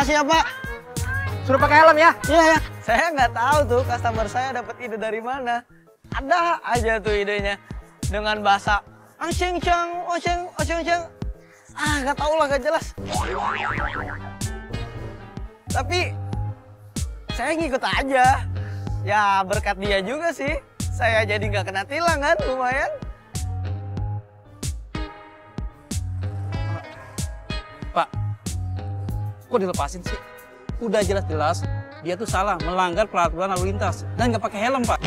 Makasih ya Pak. Suruh pakai helm ya. Iya ya. Saya nggak tahu tuh customer saya dapat ide dari mana. Ada aja tuh idenya dengan bahasa angseng cang, oseng, oseng cang. Ah, nggak tahu lah, nggak jelas. Tapi saya ngikut aja. Ya berkat dia juga sih. Saya jadi nggak kena tilang kan, lumayan. Pak, kok dilepasin sih? Udah jelas-jelas dia tuh salah melanggar peraturan lalu lintas dan nggak pakai helm, Pak.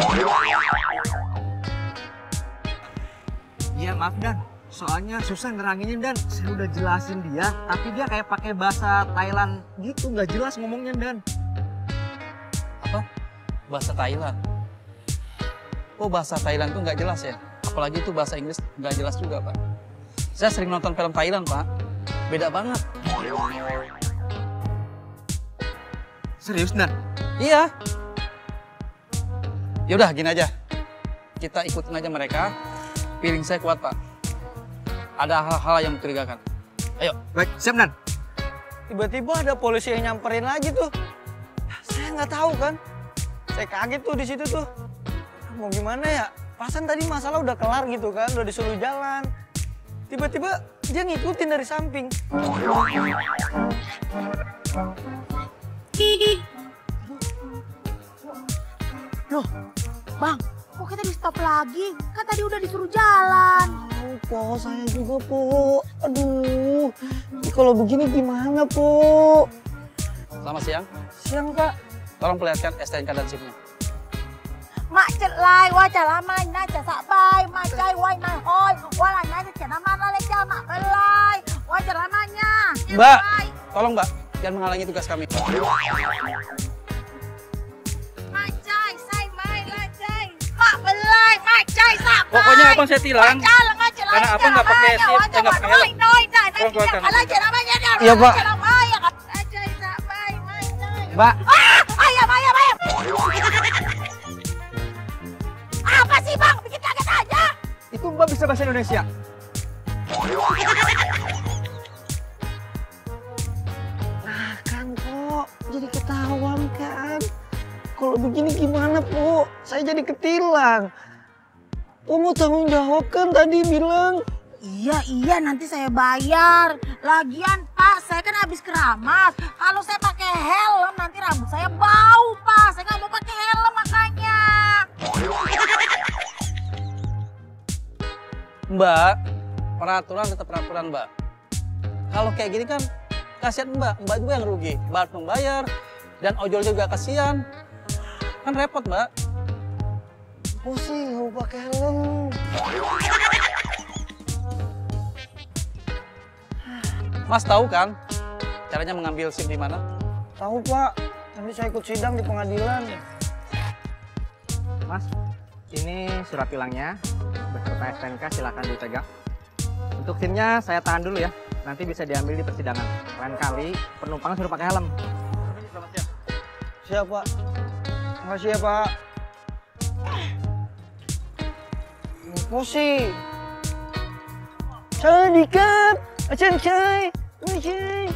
Iya maaf Dan, soalnya susah neranginnya Dan. Saya udah jelasin dia, tapi dia kayak pakai bahasa Thailand gitu, nggak jelas ngomongnya Dan. Apa? Bahasa Thailand? Oh, bahasa Thailand tuh nggak jelas ya? Apalagi itu bahasa Inggris nggak jelas juga, Pak. Saya sering nonton film Thailand, Pak. Beda banget. Serius Dan? Iya. Yaudah, gini aja. Kita ikutin aja mereka. Feeling saya kuat, Pak. Ada hal-hal yang mencurigakan. Ayo. Baik, siap Dan. Tiba-tiba ada polisi yang nyamperin lagi tuh. Saya nggak tahu kan. Saya kaget tuh di situ tuh. Mau gimana ya? Pasan tadi masalah udah kelar gitu kan, udah disuruh jalan. Tiba-tiba dia ngikutin dari samping. Loh, Bang, kok kita di stop lagi? Kan tadi udah disuruh jalan. Oh, Po, saya juga, Po. Aduh, ini kalau begini gimana, Po? Selamat siang. Siang, Pak. Tolong perlihatkan STNK dan SIM-nya. Mak cet lai, wa calamai, na ca sakbai, mak cai, wai na hoi, wala na ca namana leca, mak belai, wa calamanya. Mbak, tolong Mbak, jangan menghalangi tugas kami. Mak cai, sai mai, la cai, mak belai, mak cai, sakbai. Pokoknya abang saya tilang, karena abang nggak pakai SIM, saya nggak pakai helm. Tolong keluarkan. Iya, Pak. Mbak, Ayam. Apa sih Bang? Bikin kaget aja. itu Mbak bisa bahasa Indonesia? Nah kan, Po. Jadi ketahuan kan. Kalau begini gimana, Po? Saya jadi ketilang. Po mau tanggung jawab kan tadi bilang. Iya, nanti saya bayar. Lagian Pak, saya kan habis keramas. Kalau saya pakai helm, nanti rambut saya bau Pak. Saya nggak mau pakai helm makanya. Mbak, peraturan tetap peraturan, Mbak. Kalau kayak gini kan kasihan Mbak juga yang rugi. Mbak membayar dan ojol juga kasihan. Kan repot, Mbak. Po sih nggak mau pakai helm. Mas tahu kan caranya mengambil SIM di mana? Tahu, Pak. Nanti saya ikut sidang di pengadilan. Mas, ini surat tilangnya. Beserta STNK silakan dipegang. Untuk SIM-nya saya tahan dulu ya. Nanti bisa diambil di persidangan. Lain kali penumpang suruh pakai helm. Siap, Pak. Makasih ya, Pak. Po sih. Saya dikat. Acen cai, macen.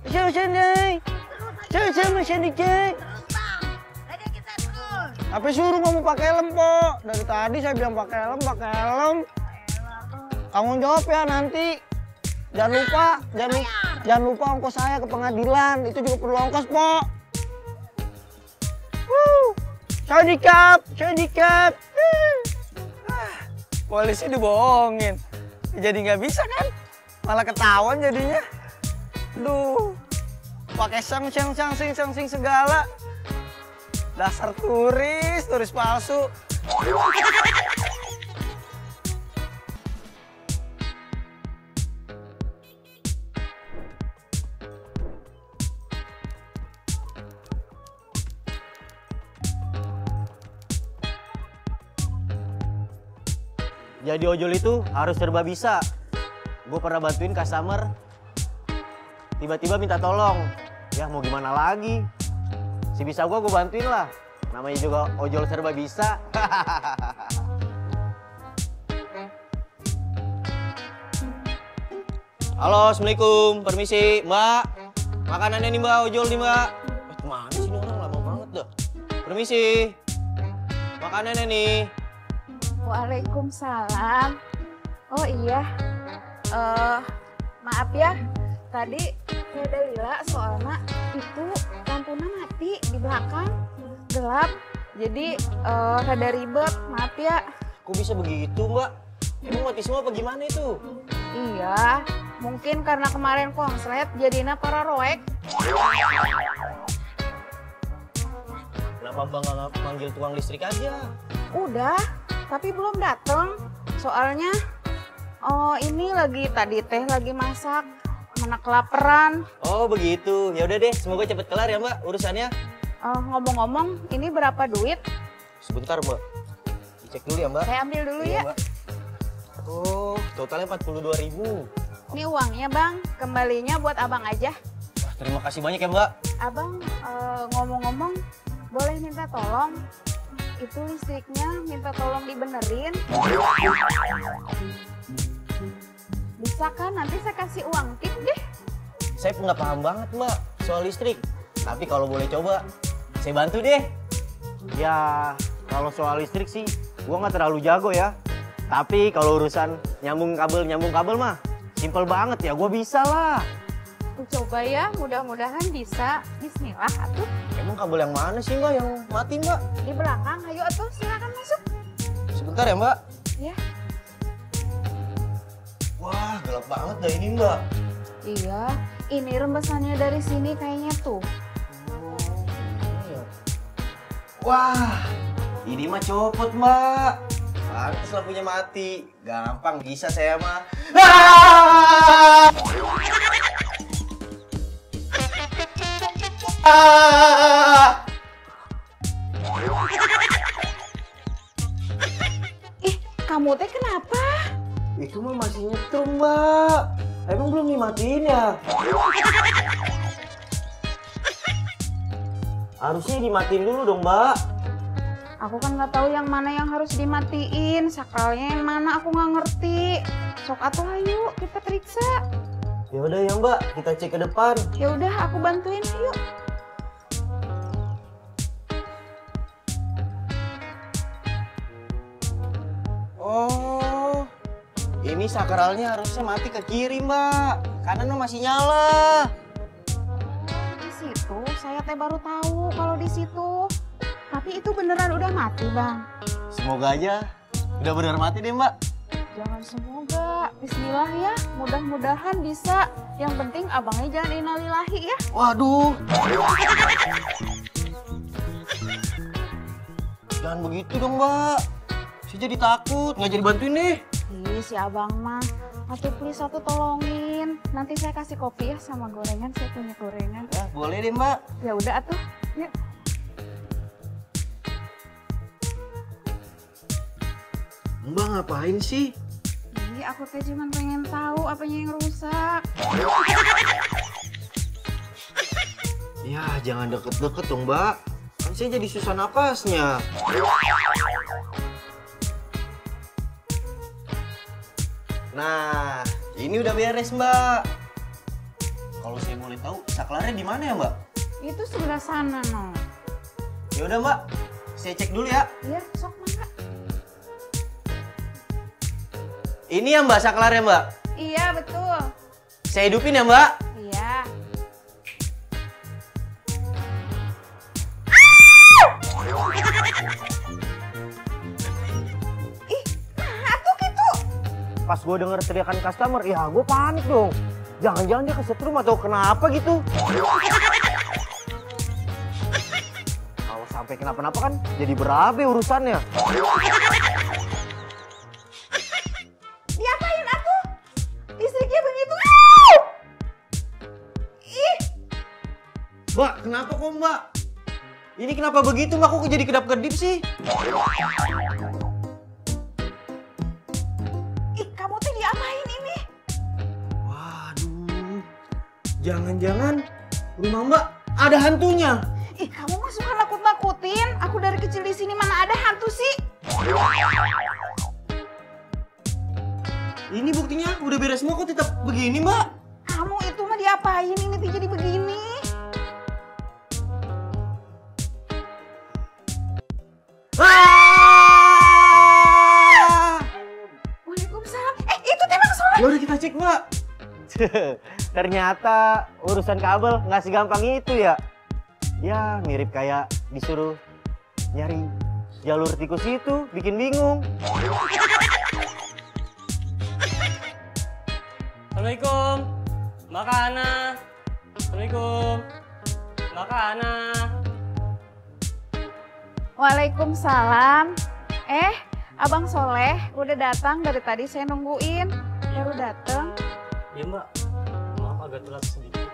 Acen dai. Cai macen dicai. Apa suruh ngomong pakai helm, Po? Dari tadi saya bilang pakai helm. Tanggung jawab ya nanti. Jangan lupa ongkos saya ke pengadilan. Itu juga perlu ongkos, Po. Saya dikat. Polisi dibohongin. Jadi nggak bisa kan? Malah ketahuan jadinya. Aduh, pakai sing segala. Dasar turis palsu. Jadi ojol itu harus serba bisa. Gue pernah bantuin customer, tiba-tiba minta tolong. Ya mau gimana lagi? Si bisa gue bantuin lah. Namanya juga ojol serba bisa. Halo, assalamualaikum. Permisi, Mbak. Makanannya nih Mbak, ojol nih Mbak. Kemana sih ini orang lama banget dah. Permisi. Makanannya nih. Waalaikumsalam. Oh iya, maaf ya. Tadi saya ada lila soalnya itu lampunya mati di belakang, gelap. Jadi rada ribet, maaf ya. Kok bisa begitu Mbak? Emang mati semua apa gimana itu? Iya, mungkin karena kemarin konslet jadinya para roek. Kenapa Mbak nggak manggil tukang listrik aja? Udah, tapi belum dateng. Soalnya, oh ini tadi teh lagi masak, mana kelaparan. Oh begitu. Ya udah deh, semoga cepet kelar ya Mbak urusannya. Ngomong-ngomong, ini berapa duit? Sebentar Mbak. Dicek dulu ya Mbak. Saya ambil dulu Iya, ya. Mbak. Oh, totalnya 42.000. Ini uangnya bang, kembalinya buat abang aja. Wah, terima kasih banyak ya Mbak. Abang ngomong-ngomong, boleh minta tolong? Itu listriknya minta tolong dibenerin. Bisa kan? Nanti saya kasih uang tip deh. Saya nggak paham banget Mbak soal listrik. Tapi kalau boleh coba, saya bantu deh. Ya, kalau soal listrik sih, gua nggak terlalu jago ya. Tapi kalau urusan nyambung kabel mah, simple banget ya, gua bisa lah. Aku coba ya, mudah-mudahan bisa. Bismillah atuh. Emang kabel yang mana sih Mbak yang mati Mbak? Di belakang, ayo atuh silakan masuk. Sebentar ya Mbak. Ya. Wah, gelap banget dah ini Mbak. Iya, ini rembesannya dari sini kayaknya tuh. Wah, ini mah copot Mbak. Pantes lampunya mati. Gampang bisa saya mah. Ih, kamu teh kenapa? Itu mah masih nyetrum Mbak. Emang belum dimatiin ya? Harusnya dimatiin dulu dong Mbak. Aku kan nggak tahu yang mana yang harus dimatiin, sakralnya yang mana aku nggak ngerti. Sok atuh ayo kita periksa. Ya udah ya Mbak, kita cek ke depan. Ya udah aku bantuin yuk. Oh, ini sakralnya harusnya mati ke kiri Mbak. Kanan mah masih nyala. Di situ saya teh baru tahu kalau di situ. Tapi itu beneran udah mati bang. Semoga aja udah benar mati deh Mbak. Jangan semoga. Bismillah ya. Mudah-mudahan bisa. Yang penting abangnya jangan innalillahi ya. Waduh. Jangan begitu dong Mbak. Saya jadi takut, nggak jadi bantuin deh. Ih si abang mah. Atuh please satu tolongin. Nanti saya kasih kopi ya sama gorengan. Saya punya gorengan. Ya, boleh deh Mbak. Ya udah atuh. Yuk. Mbak ngapain sih? Ih, aku teh cuma pengen tahu apanya yang rusak. Ya, jangan deket-deket dong, Mbak. Kan saya jadi susah napasnya. Nah, ini udah beres, Mbak. Kalau saya boleh tahu, saklarnya di mana ya, Mbak? Itu sebelah sana, no. Ya udah, Mbak. Saya cek dulu ya. Iya, sok mangga. Ini ya, Mbak, saklarnya, Mbak. Iya, betul. Saya hidupin ya, Mbak. Iya. Ih, nah tuh gitu. Pas gue denger teriakan customer, ya gue panik dong. Jangan-jangan dia kesetrum atau kenapa gitu. Kalau sampai kenapa-napa kan jadi berabe urusannya. Diapain atuh? Listriknya begitu. Ih, Mbak, kenapa kok Mbak? Ini kenapa begitu Mbak? Kok jadi kedap-kedip sih? ih, kamu tuh diapain ini? Waduh, jangan-jangan rumah Mbak ada hantunya. Ih, kamu mah suka nakut-nakutin. Aku dari kecil di sini mana ada hantu sih? Ini buktinya udah beres semua kok tetap begini, Mbak. Kamu itu mah diapain ini tuh jadi begini? Waalaikumsalam. Itu tembak soleh. Ya udah kita cek, Mbak. Ternyata urusan kabel nggak segampang itu ya. Ya mirip kayak disuruh nyari jalur tikus itu, bikin bingung. Assalamualaikum, Mbak Kana. Assalamualaikum, Mbak Kana. Waalaikumsalam. Abang Soleh udah datang dari tadi saya nungguin. Baru datang. Iya Mbak, maaf agak telat sedikit.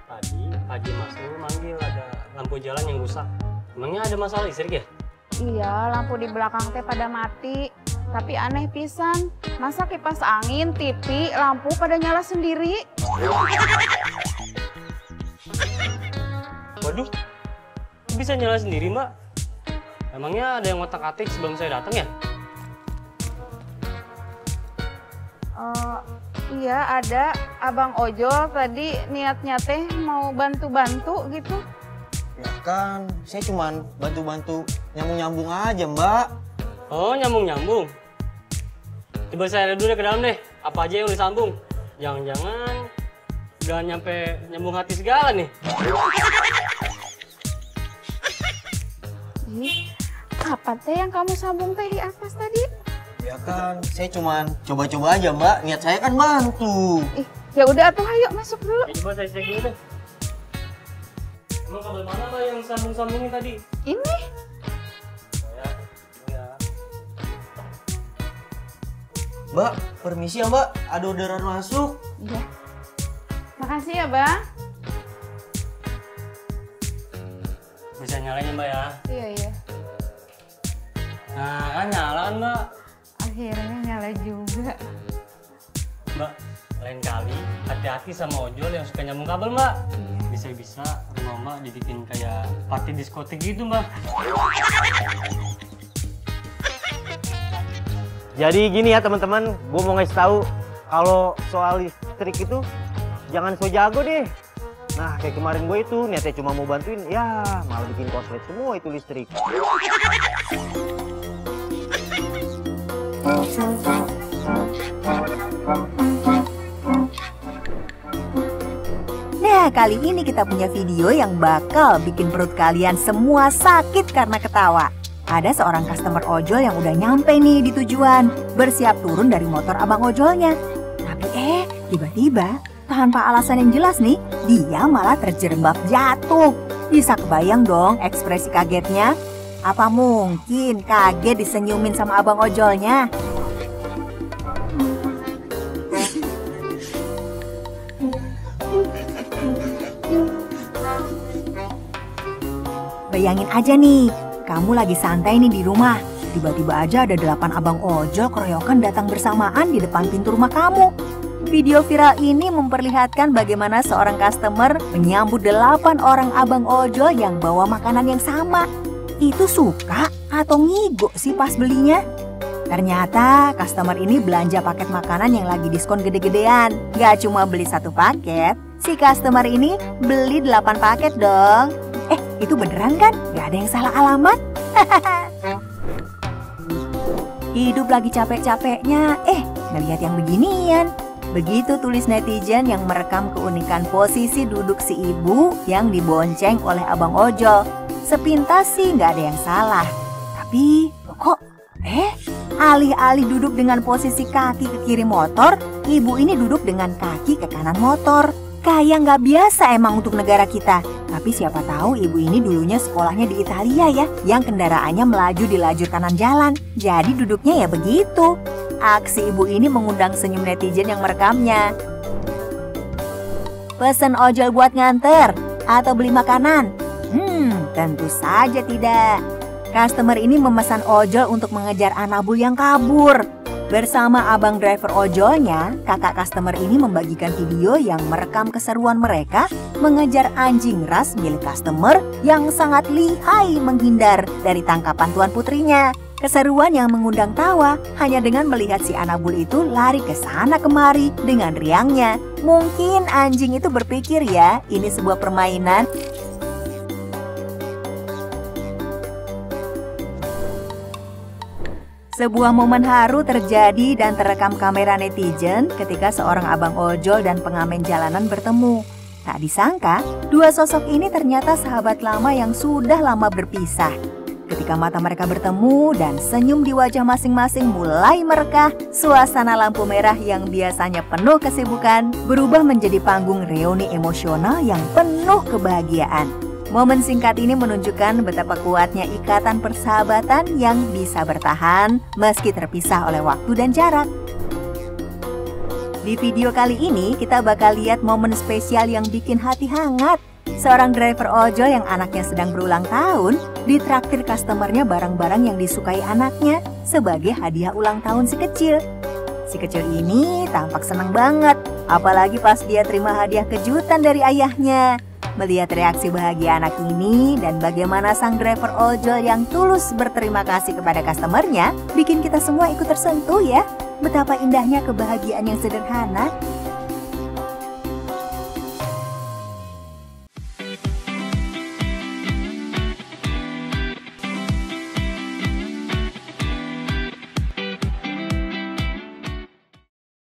Tadi Haji Mas Nur manggil ada lampu jalan yang rusak. Emangnya ada masalah listrik ya? Iya, lampu di belakang teh pada mati. Tapi aneh pisan, masa kipas angin, TV, lampu pada nyala sendiri? Waduh, kok bisa nyala sendiri Mbak? Emangnya ada yang ngotak-atik sebelum saya datang ya? Iya ada. Abang Ojol tadi niatnya teh mau bantu-bantu gitu. Ya kan, saya cuman bantu-bantu nyambung-nyambung aja, Mbak. Oh, nyambung-nyambung. Coba saya lihat dulu ke dalam deh, apa aja yang disambung. Jangan-jangan udah nyampe nyambung hati segala nih. Apa teh yang kamu sambung teh di atas tadi? Ya kan, saya cuman coba-coba aja, Mbak. Niat saya kan bantu. Ya udah atuh ayo masuk dulu. Ya, coba saya cek dulu deh. Emang kabel mana Mbak yang sambung-sambungin tadi? Ini. Ya. Mbak, permisi ya, Mbak. Ada orderan masuk. Iya. Makasih ya, Bang. Bisa nyalain ya Mbak ya? Iya. Nah, kan nyala kan Mbak? Akhirnya nyala juga. Mbak, lain kali hati-hati sama ojol yang suka nyambung kabel Mbak. Bisa-bisa rumah Mbak dibikin kayak party diskotik gitu Mbak. Jadi gini ya teman-teman, gue mau ngasih tahu kalau soal listrik itu jangan so jago deh. Nah kayak kemarin gue itu niatnya cuma mau bantuin, ya malah bikin koslet semua itu listrik. Nah, kali ini kita punya video yang bakal bikin perut kalian semua sakit karena ketawa. Ada seorang customer ojol yang udah nyampe nih di tujuan, bersiap turun dari motor abang ojolnya. Tapi tiba-tiba tanpa alasan yang jelas nih, dia malah terjerembab jatuh. Bisa kebayang dong ekspresi kagetnya? Apa mungkin kaget disenyumin sama abang ojolnya? Bayangin aja nih, kamu lagi santai nih di rumah. Tiba-tiba aja ada 8 abang ojol keroyokan datang bersamaan di depan pintu rumah kamu. Video viral ini memperlihatkan bagaimana seorang customer menyambut 8 orang abang ojol yang bawa makanan yang sama. Itu suka atau ngigo sih pas belinya? Ternyata customer ini belanja paket makanan yang lagi diskon gede-gedean. Gak cuma beli 1 paket, si customer ini beli 8 paket dong. Itu beneran kan? Gak ada yang salah alamat? Hidup lagi capek-capeknya, ngelihat yang beginian. Begitu tulis netizen yang merekam keunikan posisi duduk si ibu yang dibonceng oleh abang ojol. Sepintas sih nggak ada yang salah. Tapi kok alih-alih duduk dengan posisi kaki ke kiri motor, ibu ini duduk dengan kaki ke kanan motor. Kayak nggak biasa emang untuk negara kita. Tapi siapa tahu ibu ini dulunya sekolahnya di Italia ya, yang kendaraannya melaju di lajur kanan jalan. Jadi duduknya ya begitu. Aksi ibu ini mengundang senyum netizen yang merekamnya. Pesen ojol buat nganter atau beli makanan? Tentu saja tidak. Customer ini memesan ojol untuk mengejar anabul yang kabur. Bersama abang driver ojolnya, kakak customer ini membagikan video yang merekam keseruan mereka mengejar anjing ras milik customer yang sangat lihai menghindar dari tangkapan tuan putrinya. Keseruan yang mengundang tawa hanya dengan melihat si Anabul itu lari ke sana kemari dengan riangnya. Mungkin anjing itu berpikir ya, ini sebuah permainan. Sebuah momen haru terjadi dan terekam kamera netizen ketika seorang abang ojol dan pengamen jalanan bertemu. Tak disangka, dua sosok ini ternyata sahabat lama yang sudah lama berpisah. Ketika mata mereka bertemu dan senyum di wajah masing-masing mulai merekah, suasana lampu merah yang biasanya penuh kesibukan berubah menjadi panggung reuni emosional yang penuh kebahagiaan. Momen singkat ini menunjukkan betapa kuatnya ikatan persahabatan yang bisa bertahan meski terpisah oleh waktu dan jarak. Di video kali ini kita bakal lihat momen spesial yang bikin hati hangat. Seorang driver ojol yang anaknya sedang berulang tahun ditraktir customernya barang-barang yang disukai anaknya sebagai hadiah ulang tahun si kecil. Si kecil ini tampak senang banget, apalagi pas dia terima hadiah kejutan dari ayahnya. Melihat reaksi bahagia anak ini dan bagaimana sang driver ojol yang tulus berterima kasih kepada customernya, bikin kita semua ikut tersentuh ya. Betapa indahnya kebahagiaan yang sederhana